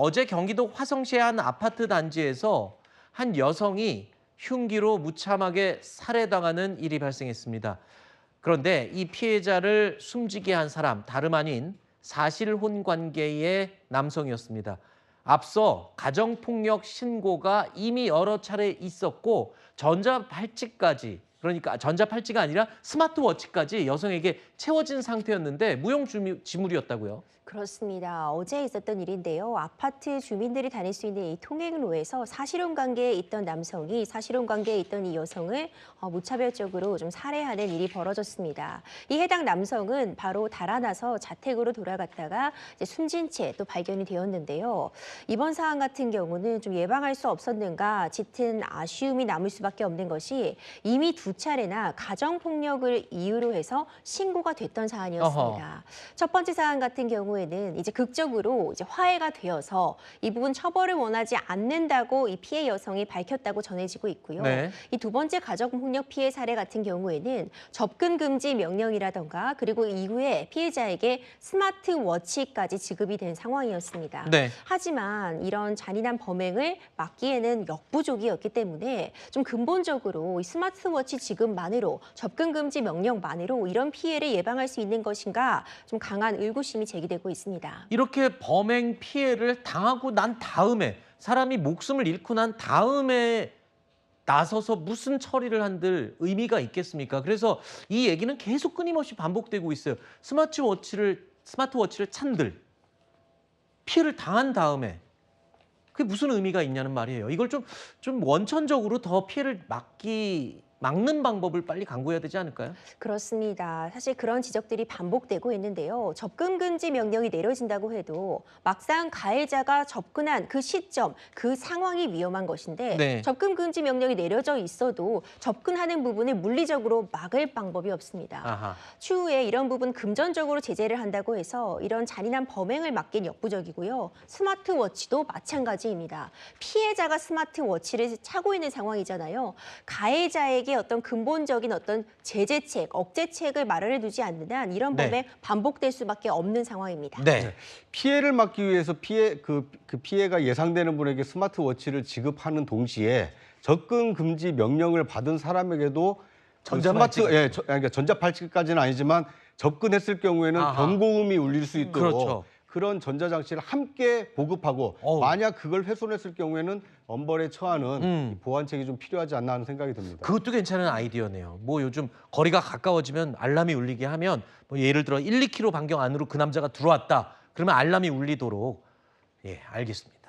어제 경기도 화성시의 한 아파트 단지에서 한 여성이 흉기로 무참하게 살해당하는 일이 발생했습니다. 그런데 이 피해자를 숨지게 한 사람 다름 아닌 사실혼 관계의 남성이었습니다. 앞서 가정폭력 신고가 이미 여러 차례 있었고 전자팔찌까지, 그러니까 전자팔찌가 아니라 스마트워치까지 여성에게 채워진 상태였는데 무용지물이었다고요. 그렇습니다. 어제 있었던 일인데요. 아파트 주민들이 다닐 수 있는 이 통행로에서 사실혼 관계에 있던 남성이 사실혼 관계에 있던 이 여성을 무차별적으로 좀 살해하는 일이 벌어졌습니다. 이 해당 남성은 바로 달아나서 자택으로 돌아갔다가 이제 숨진 채 또 발견이 되었는데요. 이번 사안 같은 경우는 좀 예방할 수 없었는가 짙은 아쉬움이 남을 수밖에 없는 것이 이미 두 차례나 가정폭력을 이유로 해서 신고가 됐던 사안이었습니다. 첫 번째 사안 같은 경우에는 이제 극적으로 이제 화해가 되어서 이 부분 처벌을 원하지 않는다고 이 피해 여성이 밝혔다고 전해지고 있고요. 네. 이 두 번째 가정폭력 피해 사례 같은 경우에는 접근 금지 명령이라던가 그리고 이후에 피해자에게 스마트워치까지 지급이 된 상황이었습니다. 네. 하지만 이런 잔인한 범행을 막기에는 역부족이었기 때문에 좀 근본적으로 이 스마트워치 지급만으로 접근 금지 명령만으로 이런 피해를 예방할 수 있는 것인가 좀 강한 의구심이 제기되고 있습니다. 이렇게 범행 피해를 당하고 난 다음에 사람이 목숨을 잃고 난 다음에 나서서 무슨 처리를 한들 의미가 있겠습니까? 그래서 이 얘기는 계속 끊임없이 반복되고 있어요. 스마트워치를 찬들 피해를 당한 다음에 그게 무슨 의미가 있냐는 말이에요. 이걸 좀 원천적으로 더 피해를 막는 방법을 빨리 강구해야 되지 않을까요? 그렇습니다. 사실 그런 지적들이 반복되고 있는데요. 접근 금지 명령이 내려진다고 해도 막상 가해자가 접근한 그 시점, 그 상황이 위험한 것인데 네. 접근 금지 명령이 내려져 있어도 접근하는 부분을 물리적으로 막을 방법이 없습니다. 아하. 추후에 이런 부분 금전적으로 제재를 한다고 해서 이런 잔인한 범행을 막긴 역부족이고요. 스마트워치도 마찬가지입니다. 피해자가 스마트워치를 차고 있는 상황이잖아요. 가해자에게 어떤 근본적인 어떤 제재책, 억제책을 마련해 두지 않는 한 이런 네. 범행 반복될 수밖에 없는 상황입니다. 네. 피해를 막기 위해서 그 피해가 예상되는 분에게 스마트워치를 지급하는 동시에 접근 금지 명령을 받은 사람에게도 전자팔찌. 그러니까 전자팔찌까지는 아니지만 접근했을 경우에는 아하. 경고음이 울릴 수 있도록 그렇죠. 그런 전자장치를 함께 보급하고 만약 그걸 훼손했을 경우에는 엄벌에 처하는 이 보완책이 좀 필요하지 않나 하는 생각이 듭니다. 그것도 괜찮은 아이디어네요. 뭐 요즘 거리가 가까워지면 알람이 울리게 하면 뭐 예를 들어 1, 2km 반경 안으로 그 남자가 들어왔다. 그러면 알람이 울리도록. 예, 알겠습니다.